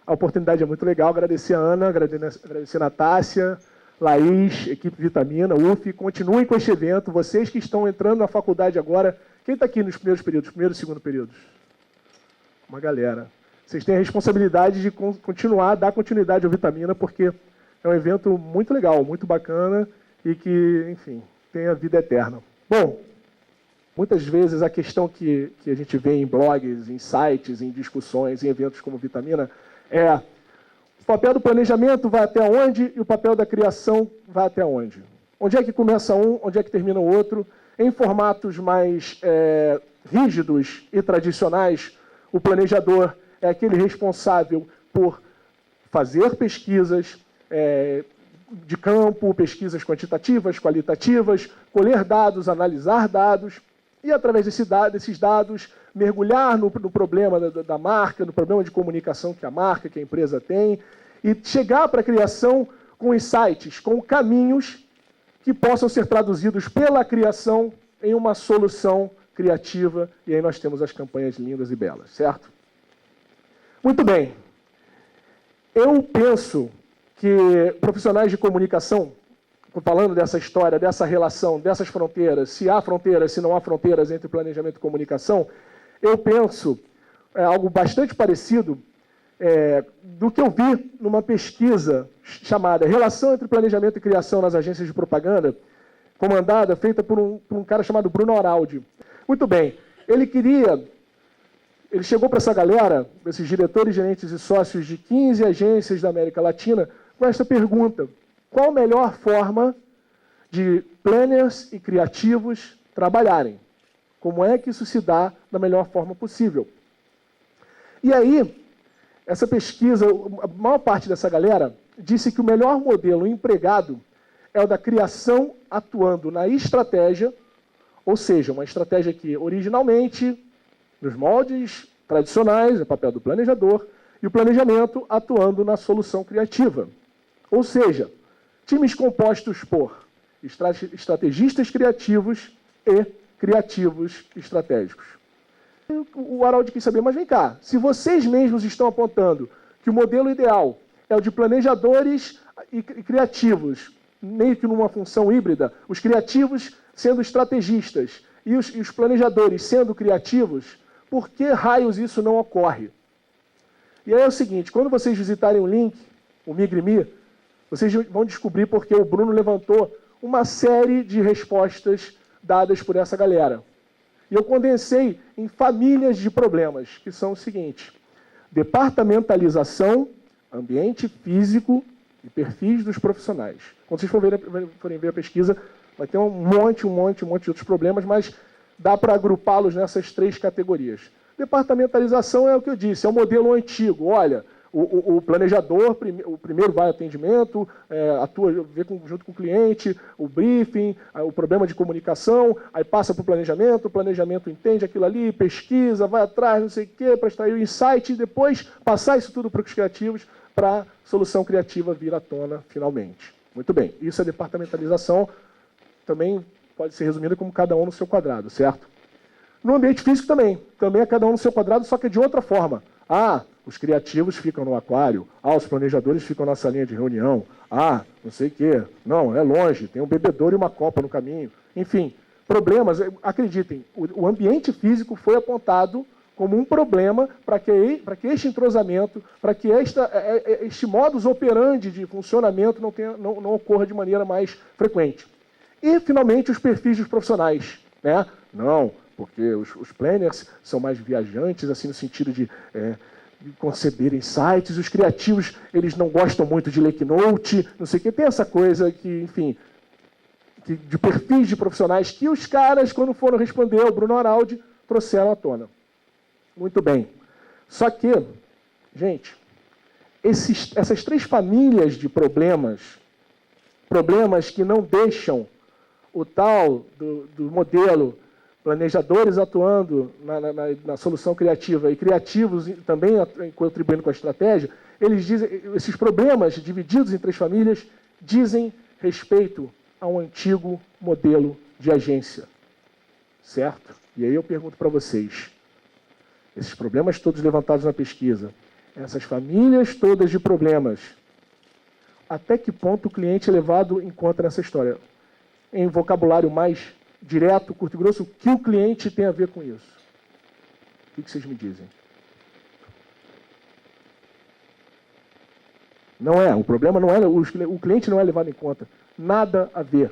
A oportunidade é muito legal. Agradecer a Ana, agradecer a Natácia, Laís, equipe Vitamina, UF. Continuem com este evento. Vocês que estão entrando na faculdade agora, quem está aqui nos primeiros períodos, primeiro e segundo períodos? Uma galera. Vocês têm a responsabilidade de continuar, dar continuidade ao Vitamina, porque é um evento muito legal, muito bacana e que, enfim, tem a vida eterna. Bom, muitas vezes a questão que a gente vê em blogs, em sites, em discussões, em eventos como Vitamina, o papel do planejamento vai até onde e o papel da criação vai até onde. Onde é que começa um, onde é que termina o outro? Em formatos mais rígidos e tradicionais, o planejador é aquele responsável por fazer pesquisas de campo, pesquisas quantitativas, qualitativas, colher dados, analisar dados, e através desses dados mergulhar no problema da marca, no problema de comunicação que a marca, que a empresa tem, e chegar para a criação com insights, com caminhos que possam ser traduzidos pela criação em uma solução criativa, e aí nós temos as campanhas lindas e belas, certo? Muito bem. Eu penso que profissionais de comunicação, falando dessa história, dessa relação, dessas fronteiras, se há fronteiras, se não há fronteiras entre planejamento e comunicação, eu penso algo bastante parecido do que eu vi numa pesquisa chamada Relação entre Planejamento e Criação nas Agências de Propaganda, feita por um cara chamado Bruno Araldi. Muito bem, ele chegou para essa galera, esses diretores, gerentes e sócios de 15 agências da América Latina, com esta pergunta: qual a melhor forma de planners e criativos trabalharem? Como é que isso se dá da melhor forma possível? E aí, essa pesquisa, a maior parte dessa galera disse que o melhor modelo empregado é o da criação atuando na estratégia, ou seja, uma estratégia que originalmente, nos moldes tradicionais, é o papel do planejador, e o planejamento atuando na solução criativa. Ou seja, times compostos por estrategistas criativos e criativos estratégicos. O Araldi quis saber, mas vem cá, se vocês mesmos estão apontando que o modelo ideal é o de planejadores e criativos, meio que numa função híbrida, os criativos sendo estrategistas e os planejadores sendo criativos, por que raios isso não ocorre? E aí é o seguinte, quando vocês visitarem o link, o Migrimi, vocês vão descobrir porque o Bruno levantou uma série de respostas dadas por essa galera. E eu condensei em famílias de problemas, que são o seguinte: departamentalização, ambiente físico e perfis dos profissionais. Quando vocês forem ver a pesquisa, vai ter um monte de outros problemas, mas dá para agrupá-los nessas 3 categorias. Departamentalização é o que eu disse, é o modelo antigo. Olha, o planejador, o primeiro vai ao atendimento, atua, vê junto com o cliente, o briefing, o problema de comunicação, aí passa para o planejamento entende aquilo ali, pesquisa, vai atrás, não sei o quê, para extrair o insight e depois passar isso tudo para os criativos, para a solução criativa vir à tona finalmente. Muito bem, isso é departamentalização, também pode ser resumido como cada um no seu quadrado, certo? No ambiente físico também é cada um no seu quadrado, só que de outra forma. Os criativos ficam no aquário, os planejadores ficam na salinha de reunião, não sei o quê, não, é longe, tem um bebedouro e uma copa no caminho. Enfim, problemas, acreditem, o ambiente físico foi apontado como um problema para que este entrosamento, para que este modus operandi de funcionamento não ocorra de maneira mais frequente. E, finalmente, os perfis dos profissionais. Né? Não, porque os planners são mais viajantes, assim, no sentido de conceber insights, os criativos, eles não gostam muito de ler keynote, não sei o quê. Tem essa coisa que, enfim, de perfis de profissionais que os caras, quando foram responder ao Bruno Araldi, trouxeram à tona. Muito bem. Só que, gente, essas 3 famílias de problemas que não deixam o tal do modelo planejadores atuando na solução criativa e criativos também contribuindo com a estratégia, eles dizem, esses problemas divididos em 3 famílias dizem respeito a um antigo modelo de agência, certo? E aí eu pergunto para vocês, esses problemas todos levantados na pesquisa, essas famílias todas de problemas, até que ponto o cliente é levado em conta nessa história? Em vocabulário mais direto, curto e grosso, o que o cliente tem a ver com isso? O que vocês me dizem? Não é, o problema não é, o cliente não é levado em conta. Nada a ver.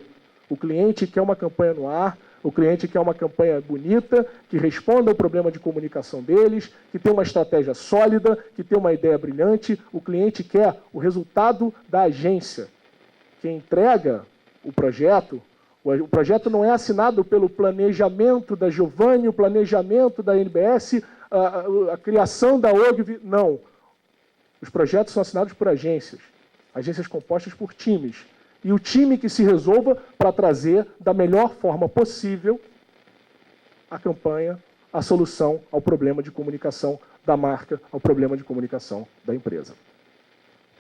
O cliente quer uma campanha no ar, o cliente quer uma campanha bonita, que responda ao problema de comunicação deles, que tenha uma estratégia sólida, que tenha uma ideia brilhante. O cliente quer o resultado da agência. Quem entrega o projeto não é assinado pelo planejamento da Giovanni, o planejamento da NBS, a criação da OGV. Não. Os projetos são assinados por agências compostas por times. E o time que se resolva para trazer da melhor forma possível a campanha, a solução ao problema de comunicação da marca, ao problema de comunicação da empresa.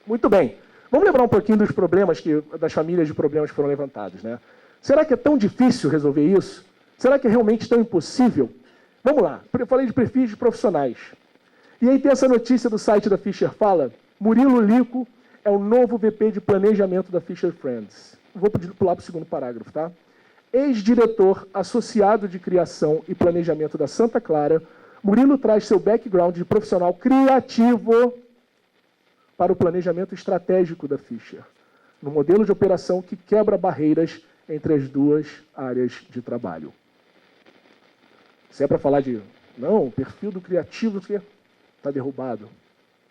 Muito bem. Vamos lembrar um pouquinho dos problemas, das famílias de problemas que foram levantados, né? Será que é tão difícil resolver isso? Será que é realmente tão impossível? Vamos lá. Eu falei de perfis de profissionais. E aí tem essa notícia do site da Fisher Fala. Murilo Lico é o novo VP de planejamento da Fisher Friends. Vou pular para o segundo parágrafo, tá? Ex-diretor associado de criação e planejamento da Santa Clara, Murilo traz seu background de profissional criativo para o planejamento estratégico da Fisher, no modelo de operação que quebra barreiras entre as duas áreas de trabalho. Se é para falar de, não, o perfil do criativo está derrubado.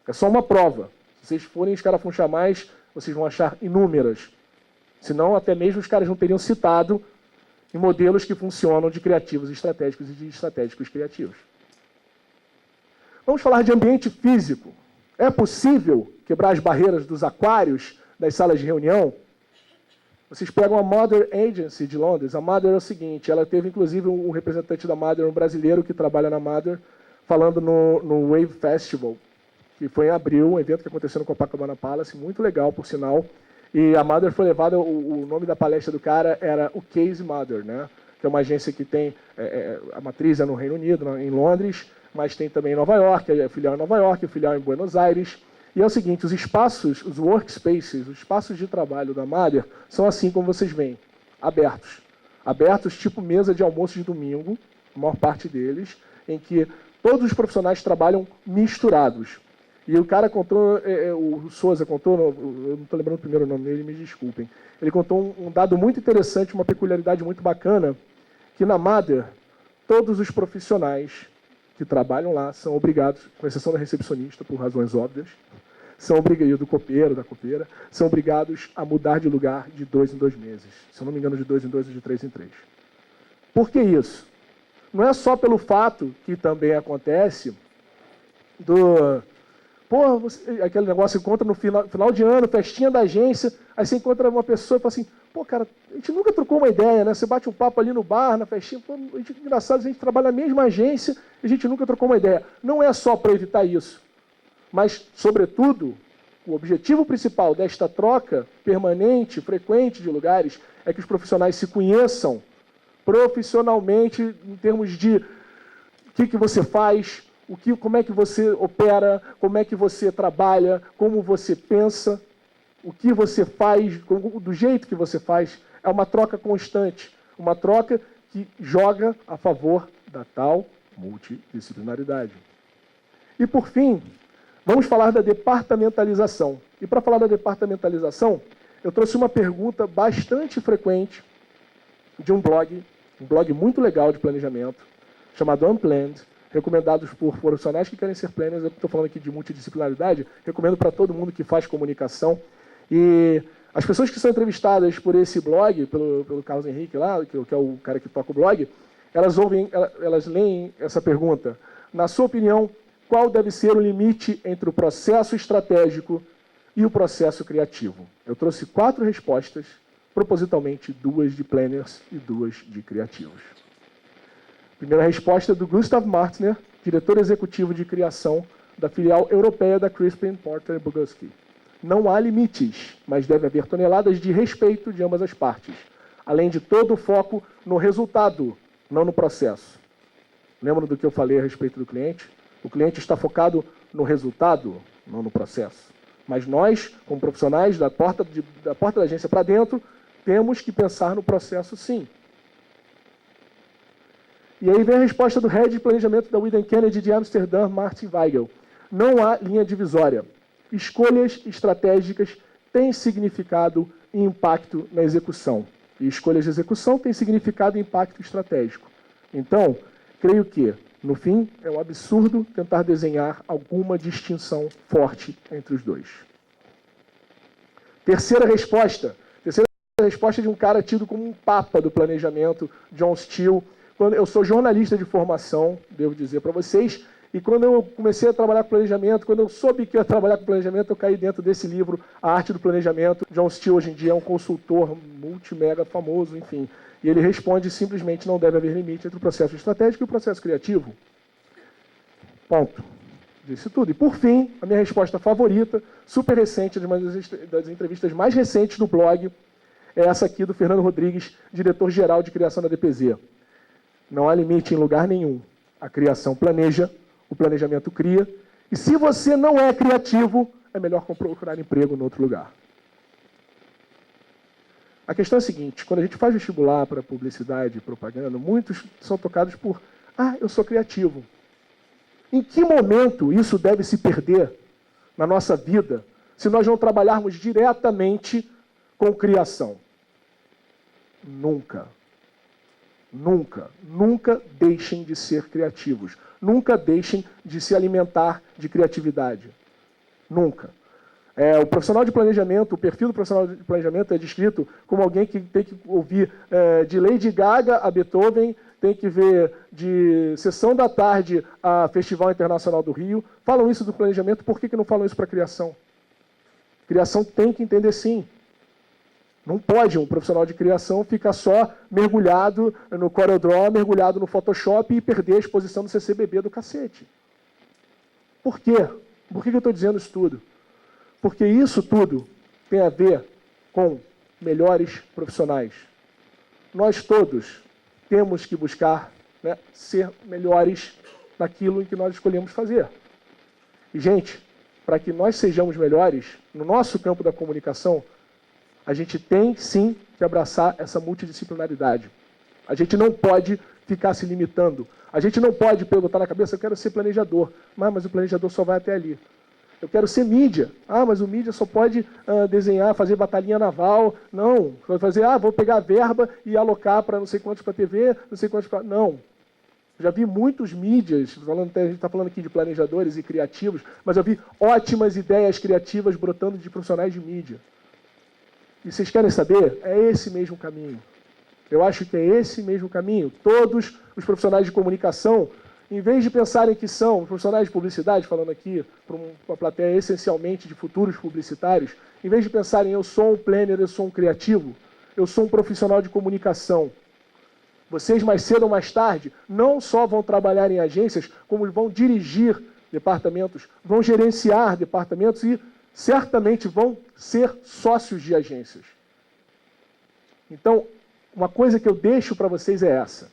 É só uma prova. Se vocês forem escarafunchar mais, vocês vão achar inúmeras. Senão, até mesmo os caras não teriam citado em modelos que funcionam de criativos estratégicos e de estratégicos criativos. Vamos falar de ambiente físico. É possível quebrar as barreiras dos aquários das salas de reunião? Vocês pegam a Mother Agency de Londres. A Mother é o seguinte, ela teve inclusive um representante da Mother, um brasileiro que trabalha na Mother, falando no Wave Festival, que foi em abril, um evento que aconteceu no Copacabana Palace, muito legal, por sinal. E a Mother foi levada, o nome da palestra do cara era o Case Mother, né? Que é uma agência que tem, a matriz é no Reino Unido, em Londres, mas tem também em Nova York, a filial em Nova York, a filial em Buenos Aires. E é o seguinte, os espaços, os workspaces, os espaços de trabalho da Mother são assim como vocês veem, abertos. Abertos tipo mesa de almoço de domingo, a maior parte deles, em que todos os profissionais trabalham misturados. E o cara contou, o Souza contou, eu não estou lembrando o primeiro nome dele, me desculpem. Ele contou um dado muito interessante, uma peculiaridade muito bacana, que na Mother, todos os profissionais que trabalham lá são obrigados, com exceção da recepcionista, por razões óbvias, são obrigados, do copeiro, da copeira, são obrigados a mudar de lugar de 2 em 2 meses. Se eu não me engano, de 2 em 2 ou de 3 em 3. Por que isso? Não é só pelo fato que também acontece aquele negócio que encontra no final de ano, festinha da agência, aí você encontra uma pessoa e fala assim, pô, cara, a gente nunca trocou uma ideia, né? Você bate um papo ali no bar, na festinha, pô, engraçado, a gente trabalha na mesma agência e a gente nunca trocou uma ideia. Não é só para evitar isso, mas, sobretudo, o objetivo principal desta troca permanente, frequente de lugares, é que os profissionais se conheçam profissionalmente, em termos de o que você faz, como é que você opera, como é que você trabalha, como você pensa, o que você faz, do jeito que você faz. É uma troca constante, uma troca que joga a favor da tal multidisciplinaridade. E, por fim, vamos falar da departamentalização. E, para falar da departamentalização, eu trouxe uma pergunta bastante frequente de um blog muito legal de planejamento, chamado Unplanned, recomendados por profissionais que querem ser planners. Eu estou falando aqui de multidisciplinaridade, recomendo para todo mundo que faz comunicação. E as pessoas que são entrevistadas por esse blog, pelo Carlos Henrique lá, que é o cara que toca o blog, elas leem essa pergunta. Na sua opinião, qual deve ser o limite entre o processo estratégico e o processo criativo? Eu trouxe 4 respostas propositalmente 2 de planners e 2 de criativos. Primeira resposta é do Gustav Martner, diretor executivo de criação da filial europeia da Crispin Porter Bogusky. Não há limites, mas deve haver toneladas de respeito de ambas as partes, além de todo o foco no resultado, não no processo. Lembram do que eu falei a respeito do cliente? O cliente está focado no resultado, não no processo. Mas nós, como profissionais, da porta da agência para dentro, temos que pensar no processo sim. E aí vem a resposta do Head de Planejamento da Wieden Kennedy de Amsterdã, Martin Weigel. Não há linha divisória. Escolhas estratégicas têm significado e impacto na execução. E escolhas de execução têm significado e impacto estratégico. Então, creio que, no fim, é um absurdo tentar desenhar alguma distinção forte entre os dois. Terceira resposta de um cara tido como um papa do planejamento, John Steele. Eu sou jornalista de formação, devo dizer para vocês, e quando eu comecei a trabalhar com planejamento, quando eu soube que eu ia trabalhar com planejamento, eu caí dentro desse livro, A Arte do Planejamento. John Steele, hoje em dia, é um consultor multimega famoso, enfim. E ele responde simplesmente: não deve haver limite entre o processo estratégico e o processo criativo. Ponto. Disse tudo. E, por fim, a minha resposta favorita, super recente, uma das entrevistas mais recentes do blog, é essa aqui do Fernando Rodrigues, diretor-geral de criação da DPZ. Não há limite em lugar nenhum. A criação planeja, o planejamento cria, e se você não é criativo, é melhor procurar emprego em outro lugar. A questão é a seguinte: quando a gente faz vestibular para publicidade e propaganda, muitos são tocados por: eu sou criativo. Em que momento isso deve se perder na nossa vida se nós não trabalharmos diretamente com criação? Nunca. Nunca. Nunca deixem de ser criativos. Nunca deixem de se alimentar de criatividade. Nunca. O profissional de planejamento, o perfil do profissional de planejamento é descrito como alguém que tem que ouvir de Lady Gaga a Beethoven, tem que ver de Sessão da Tarde a Festival Internacional do Rio. Falam isso do planejamento, por que não falam isso para a criação? Criação tem que entender sim. Não pode um profissional de criação ficar só mergulhado no CorelDRAW, mergulhado no Photoshop e perder a exposição do CCBB do cacete. Por quê? Por que eu estou dizendo isso tudo? Porque isso tudo tem a ver com melhores profissionais. Nós todos temos que buscar, ser melhores naquilo em que nós escolhemos fazer. E, gente, para que nós sejamos melhores no nosso campo da comunicação, a gente tem, sim, que abraçar essa multidisciplinaridade. A gente não pode ficar se limitando. A gente não pode botar na cabeça: eu quero ser planejador. Mas o planejador só vai até ali. Eu quero ser mídia. Mas o mídia só pode desenhar, fazer batalhinha naval. Não. Vai fazer, vou pegar a verba e alocar para não sei quantos para TV, não sei quantos para... Não. Já vi muitos mídias, a gente está falando aqui de planejadores e criativos, mas eu vi ótimas ideias criativas brotando de profissionais de mídia. E vocês querem saber? É esse mesmo caminho. Eu acho que é esse mesmo caminho. Todos os profissionais de comunicação, em vez de pensarem que são profissionais de publicidade, falando aqui para uma plateia essencialmente de futuros publicitários, em vez de pensarem: eu sou um planner, eu sou um criativo, eu sou um profissional de comunicação. Vocês, mais cedo ou mais tarde, não só vão trabalhar em agências, como vão dirigir departamentos, vão gerenciar departamentos e certamente vão ser sócios de agências. Então, uma coisa que eu deixo para vocês é essa: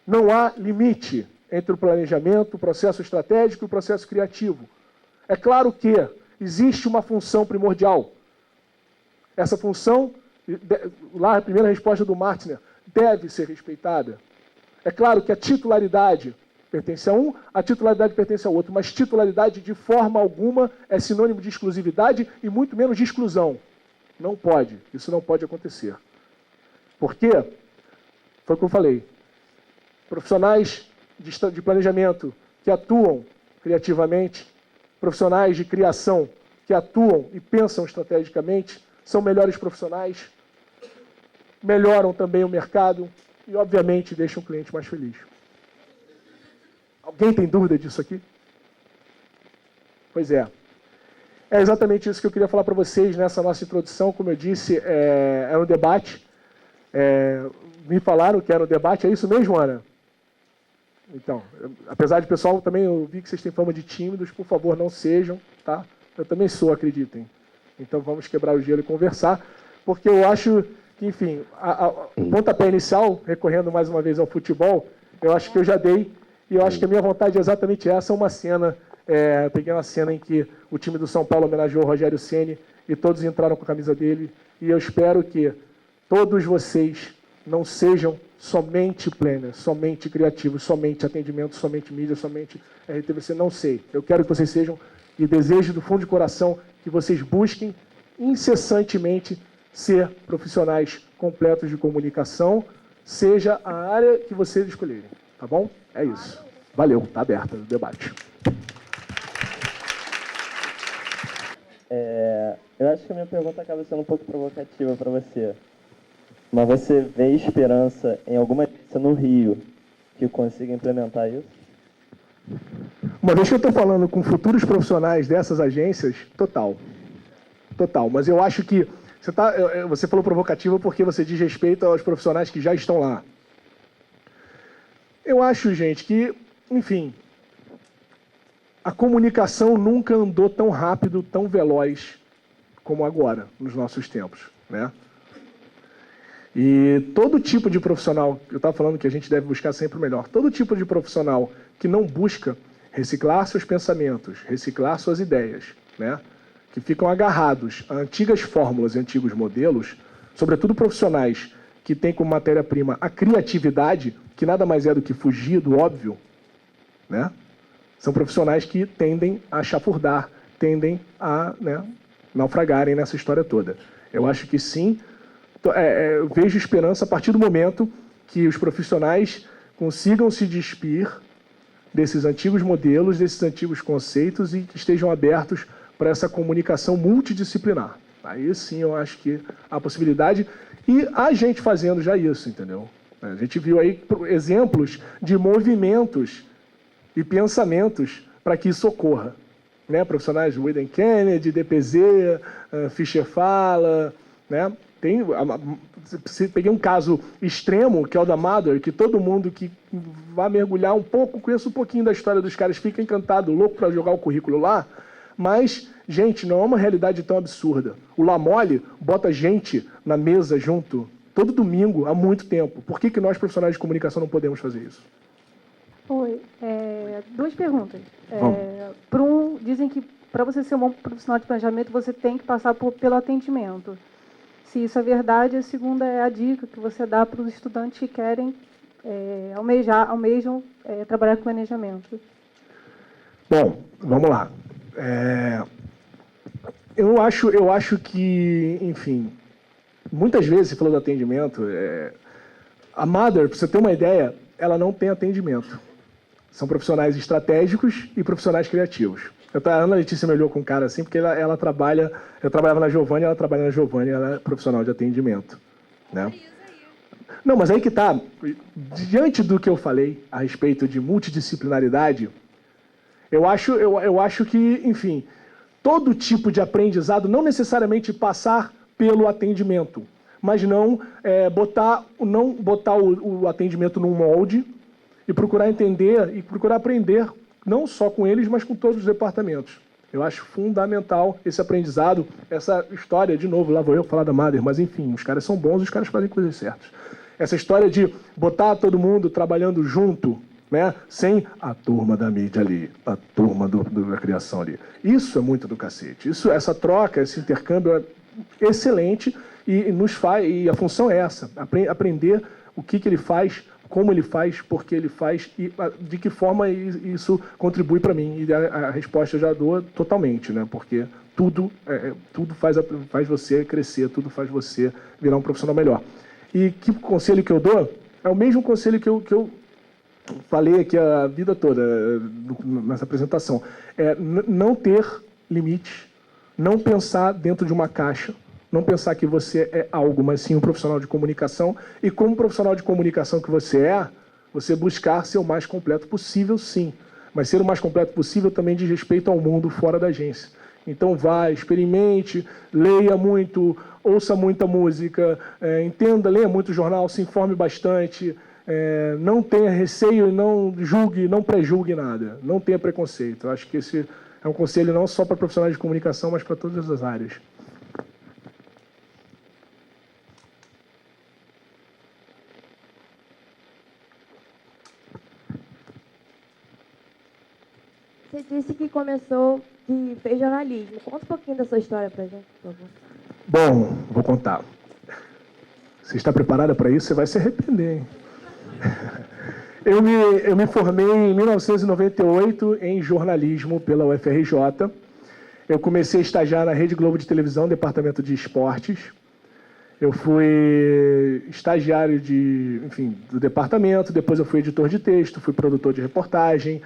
não há limite entre o planejamento, o processo estratégico e o processo criativo. É claro que existe uma função primordial. Essa função, lá a primeira resposta do Martner, deve ser respeitada. É claro que a titularidade pertence a um, a titularidade pertence ao outro, mas titularidade de forma alguma é sinônimo de exclusividade e muito menos de exclusão. Não pode, isso não pode acontecer. Por quê? Foi o que eu falei. Profissionais de planejamento que atuam criativamente, profissionais de criação que atuam e pensam estrategicamente, são melhores profissionais, melhoram também o mercado e, obviamente, deixam o cliente mais feliz. Alguém tem dúvida disso aqui? Pois é. É exatamente isso que eu queria falar para vocês nessa nossa introdução. Como eu disse, era um debate. Me falaram que era um debate. É isso mesmo, Ana? Então, apesar de, pessoal, também eu vi que vocês têm fama de tímidos, por favor, não sejam, tá? Eu também sou, acreditem. Então, vamos quebrar o gelo e conversar, porque eu acho que, enfim, o pontapé inicial, recorrendo mais uma vez ao futebol, eu acho que eu já dei, e eu acho que a minha vontade é exatamente essa, uma cena, pequena cena em que o time do São Paulo homenageou o Rogério Ceni e todos entraram com a camisa dele, e eu espero que todos vocês não sejam somente planners, somente criativos, somente atendimento, somente mídia, somente RTVC, não sei. Eu quero que vocês sejam, e desejo do fundo de coração, que vocês busquem incessantemente ser profissionais completos de comunicação, seja a área que vocês escolherem, tá bom? É isso. Valeu, tá aberto o debate. Eu acho que a minha pergunta acaba sendo um pouco provocativa para você. Mas você vê esperança em alguma agência no Rio que consiga implementar isso? Uma vez que eu estou falando com futuros profissionais dessas agências, total. Total. Mas eu acho que você falou provocativo porque você diz respeito aos profissionais que já estão lá. Eu acho, gente, que, enfim, a comunicação nunca andou tão rápido, tão veloz como agora, nos nossos tempos, né? E todo tipo de profissional, eu estava falando que a gente deve buscar sempre o melhor, todo tipo de profissional que não busca reciclar seus pensamentos, reciclar suas ideias, né? Que ficam agarrados a antigas fórmulas e antigos modelos, sobretudo profissionais que têm como matéria-prima a criatividade, que nada mais é do que fugir do óbvio, né? São profissionais que tendem a chafurdar, tendem a, né, naufragarem nessa história toda. Eu acho que sim, eu vejo esperança a partir do momento que os profissionais consigam se despir desses antigos modelos, desses antigos conceitos e que estejam abertos para essa comunicação multidisciplinar. Aí sim eu acho que há possibilidade, e há gente fazendo já isso, entendeu? A gente viu aí exemplos de movimentos e pensamentos para que isso ocorra, né? Profissionais de Widen Kennedy, DPZ, Fischer Fala, né? Peguei um caso extremo, que é o da Mother, que todo mundo que vai mergulhar um pouco, conhece um pouquinho da história dos caras, fica encantado, louco para jogar o currículo lá, mas, gente, não é uma realidade tão absurda. O La Mole bota gente na mesa junto, todo domingo, há muito tempo. Por que nós, profissionais de comunicação, não podemos fazer isso? Oi, duas perguntas. Dizem que para você ser um bom profissional de planejamento, você tem que passar pelo atendimento. Se isso é verdade, a segunda é a dica que você dá para os estudantes que querem, almejam trabalhar com planejamento. Bom, vamos lá. Eu acho que, enfim, muitas vezes, você falou do atendimento, a Mother, para você ter uma ideia, ela não tem atendimento. São profissionais estratégicos e profissionais criativos. A Ana Letícia me olhou com cara assim, porque ela trabalha... Eu trabalhava na Giovanni, ela trabalha na Giovanni, ela é profissional de atendimento, né? Não, mas aí que tá. Diante do que eu falei a respeito de multidisciplinaridade, eu acho que, enfim, todo tipo de aprendizado, não necessariamente passar pelo atendimento, mas não botar o atendimento num molde e procurar entender e procurar aprender não só com eles, mas com todos os departamentos. Eu acho fundamental esse aprendizado, essa história, de novo, lá vou eu falar da Mother, mas enfim, os caras são bons, os caras fazem coisas certas. Essa história de botar todo mundo trabalhando junto, né, sem a turma da mídia ali, a turma da criação ali. Isso é muito do cacete. Essa troca, esse intercâmbio é excelente e a função é essa, aprender o que ele faz, como ele faz, por que ele faz e de que forma isso contribui para mim. E a resposta eu já dou totalmente, né? Porque tudo faz você crescer, tudo faz você virar um profissional melhor. E que conselho que eu dou? É o mesmo conselho que eu falei aqui a vida toda nessa apresentação. Não ter limites, não pensar dentro de uma caixa, não pensar que você é algo, mas sim um profissional de comunicação. E como profissional de comunicação que você buscar ser o mais completo possível, sim. Mas ser o mais completo possível também diz respeito ao mundo fora da agência. Então vá, experimente, leia muito, ouça muita música, entenda, leia muito jornal, se informe bastante, não tenha receio e não julgue, não pré-julgue nada, não tenha preconceito. Eu acho que esse é um conselho não só para profissionais de comunicação, mas para todas as áreas. Você disse que fez jornalismo. Conta um pouquinho da sua história pra gente, por favor. Bom, vou contar. Você está preparada para isso? Você vai se arrepender, hein? Eu me formei em 1998 em jornalismo pela UFRJ. Eu comecei a estagiar na Rede Globo de Televisão, departamento de esportes. Eu fui estagiário do departamento, depois eu fui editor de texto, fui produtor de reportagem,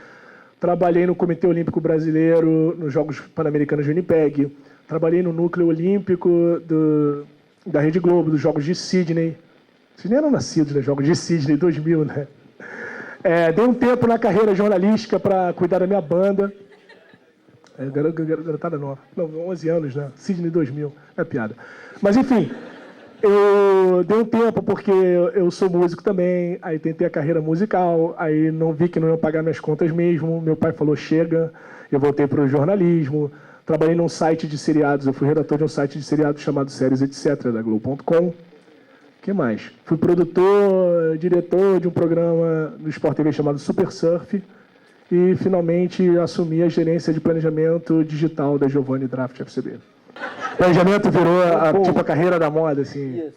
trabalhei no Comitê Olímpico Brasileiro, nos Jogos Pan-Americanos de Winnipeg, trabalhei no Núcleo Olímpico da Rede Globo, dos Jogos de Sydney. Vocês nem eram nascidos, né? Jogos de Sydney 2000, né? Dei um tempo na carreira jornalística para cuidar da minha banda. Garotada nova. Não, 11 anos, né? Sydney 2000. É piada. Mas, enfim, eu dei um tempo porque eu sou músico também, aí tentei a carreira musical, aí não vi que não iam pagar minhas contas mesmo. Meu pai falou, chega. Eu voltei para o jornalismo. Trabalhei num site de seriados. Eu fui redator de um site de seriados chamado Séries Etc., da Globo.com. O que mais? Fui produtor, diretor de um programa no Sport TV chamado Super Surf e, finalmente, assumi a gerência de planejamento digital da Giovanni Draft FCB. Planejamento virou a carreira da moda, assim,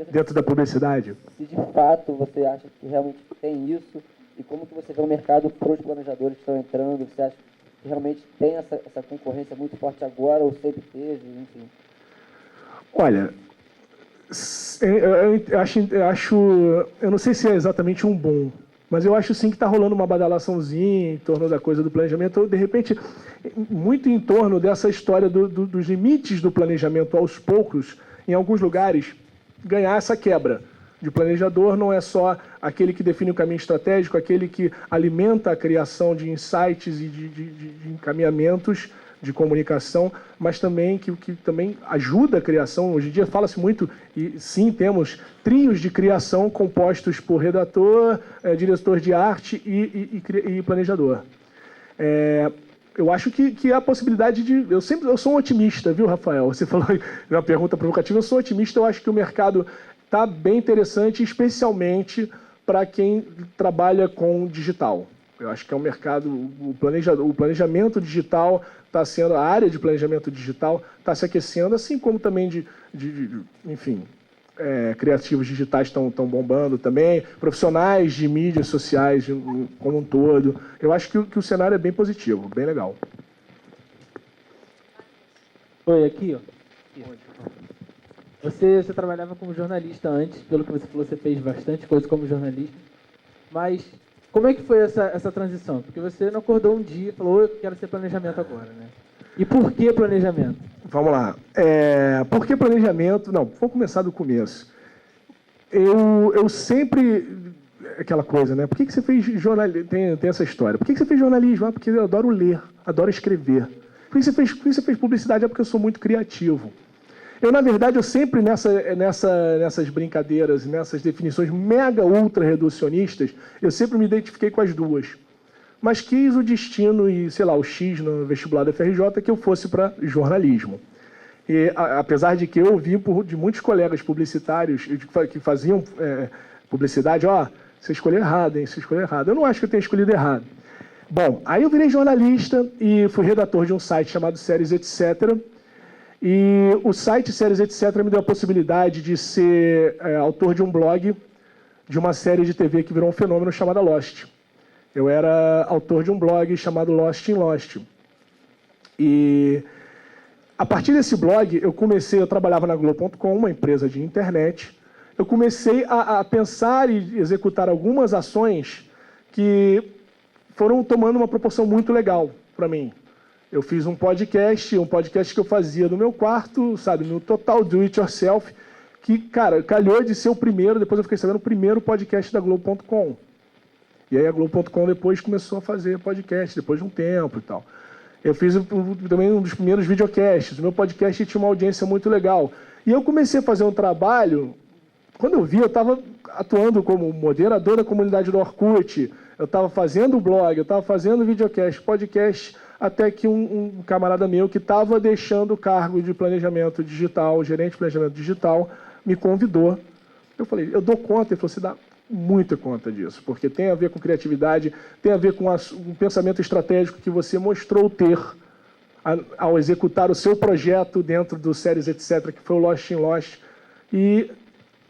dentro da publicidade. Se de fato você acha que realmente tem isso e como que você vê o mercado para os planejadores que estão entrando, você acha que realmente tem essa concorrência muito forte agora ou sempre teve, enfim? Olha, eu não sei se é exatamente um boom, mas eu acho sim que está rolando uma badalaçãozinha em torno da coisa do planejamento, de repente, muito em torno dessa história dos limites do planejamento aos poucos, em alguns lugares, ganhar essa quebra. De planejador não é só aquele que define o caminho estratégico, aquele que alimenta a criação de insights e de encaminhamentos de comunicação, mas também que também ajuda a criação. Hoje em dia fala-se muito, e sim, temos trios de criação compostos por redator, diretor de arte e planejador. Eu acho que há a possibilidade de... Eu sou um otimista, viu, Rafael? Você falou uma pergunta provocativa, eu sou otimista, eu acho que o mercado está bem interessante, especialmente para quem trabalha com digital. Eu acho que é um mercado, o planejamento digital está sendo, a área de planejamento digital está se aquecendo, assim como também enfim, criativos digitais estão bombando também, profissionais de mídias sociais como um todo. Eu acho que o cenário é bem positivo, bem legal. Oi, aqui, ó. Você trabalhava como jornalista antes, pelo que você falou, você fez bastante coisa como jornalista, mas como é que foi essa transição? Porque você não acordou um dia e falou, eu quero ser planejamento agora, né? E por que planejamento? Vamos lá. Por que planejamento? Não, vamos começar do começo. Eu sempre... Aquela coisa, né? Por que você fez jornalismo? Tem essa história. Por que você fez jornalismo? Porque eu adoro ler, adoro escrever. Por que você fez publicidade? Porque eu sou muito criativo. Na verdade, eu sempre nessas brincadeiras, nessas definições mega ultra reducionistas, eu sempre me identifiquei com as duas. Mas quis o destino e, sei lá, o X no vestibular da FRJ que eu fosse para jornalismo. E apesar de que eu ouvi de muitos colegas publicitários que faziam publicidade, você escolheu errado, hein? Você escolheu errado. Eu não acho que eu tenha escolhido errado. Bom, aí eu virei jornalista e fui redator de um site chamado Séries Etc., e o site Séries Etc. me deu a possibilidade de ser autor de um blog de uma série de TV que virou um fenômeno chamada Lost. Eu era autor de um blog chamado Lost in Lost. E a partir desse blog, eu trabalhava na Globo.com, uma empresa de internet. Eu comecei a pensar e executar algumas ações que foram tomando uma proporção muito legal para mim. Eu fiz um podcast que eu fazia no meu quarto, sabe, no total do it yourself, que, cara, calhou de ser o primeiro, depois eu fiquei sabendo, o primeiro podcast da Globo.com. E aí a Globo.com depois começou a fazer podcast, depois de um tempo e tal. Eu fiz também um dos primeiros videocasts. O meu podcast tinha uma audiência muito legal. E eu comecei a fazer um trabalho. Quando eu vi, eu estava atuando como moderador da comunidade do Orkut. Eu estava fazendo blog, eu estava fazendo videocast, podcast, até que um camarada meu que estava deixando o cargo de planejamento digital, gerente de planejamento digital, me convidou. Eu falei, eu dou conta. Ele falou, você dá muita conta disso, porque tem a ver com criatividade, tem a ver com um pensamento estratégico que você mostrou ter ao executar o seu projeto dentro do Séries Etc., que foi o Lost in Lost. E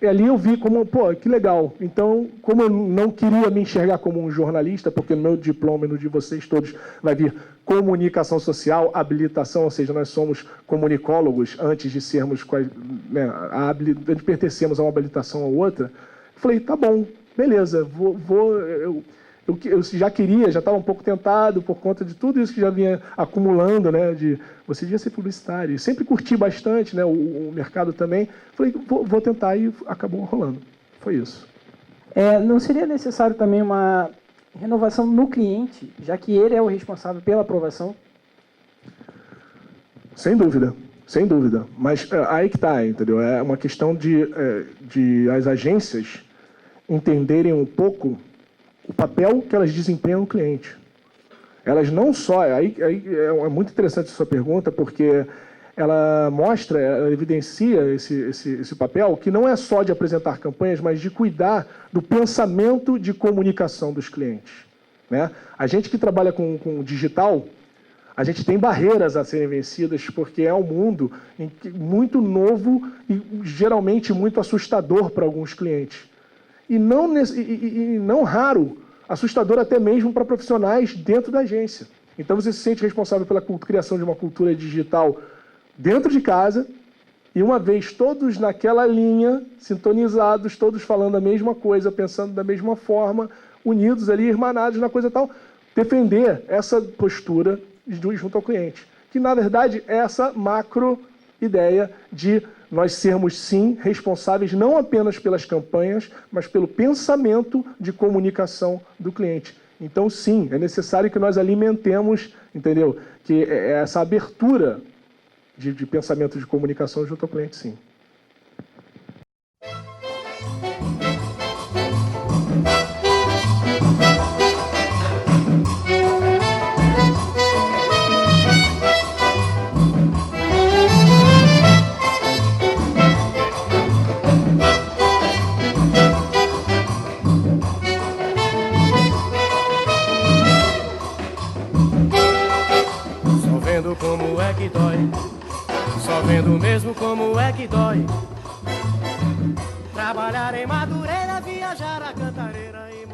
ali eu vi como, pô, que legal. Então, como eu não queria me enxergar como um jornalista, porque no meu diploma e no de vocês todos vai vir comunicação social, habilitação, ou seja, nós somos comunicólogos antes de sermos, né, antes pertencemos a uma habilitação ou outra. Falei, tá bom, beleza, eu já queria, já estava um pouco tentado por conta de tudo isso que já vinha acumulando, né? Você devia ser publicitário. Sempre curti bastante, né? O mercado também. Falei, vou tentar, e acabou rolando. Foi isso. Não seria necessário também uma renovação no cliente, já que ele é o responsável pela aprovação? Sem dúvida. Sem dúvida. Mas aí que está, entendeu? É uma questão de as agências entenderem um pouco o papel que elas desempenham no cliente. Elas não só... Aí é muito interessante a sua pergunta, porque ela mostra, ela evidencia esse papel, que não é só de apresentar campanhas, mas de cuidar do pensamento de comunicação dos clientes, né? A gente que trabalha com digital, a gente tem barreiras a serem vencidas, porque é um mundo muito novo e geralmente muito assustador para alguns clientes. E não raro, assustador até mesmo para profissionais dentro da agência. Então você se sente responsável pela criação de uma cultura digital dentro de casa, e uma vez todos naquela linha, sintonizados, todos falando a mesma coisa, pensando da mesma forma, unidos ali, irmanados na coisa tal, defender essa postura junto ao cliente. Que, na verdade, é essa macro ideia de nós sermos, sim, responsáveis não apenas pelas campanhas, mas pelo pensamento de comunicação do cliente. Então, sim, é necessário que nós alimentemos, entendeu? Que essa abertura de pensamento de comunicação junto ao cliente, sim. Como é que dói, só vendo mesmo como é que dói. Trabalhar em Madureira, viajar a Cantareira e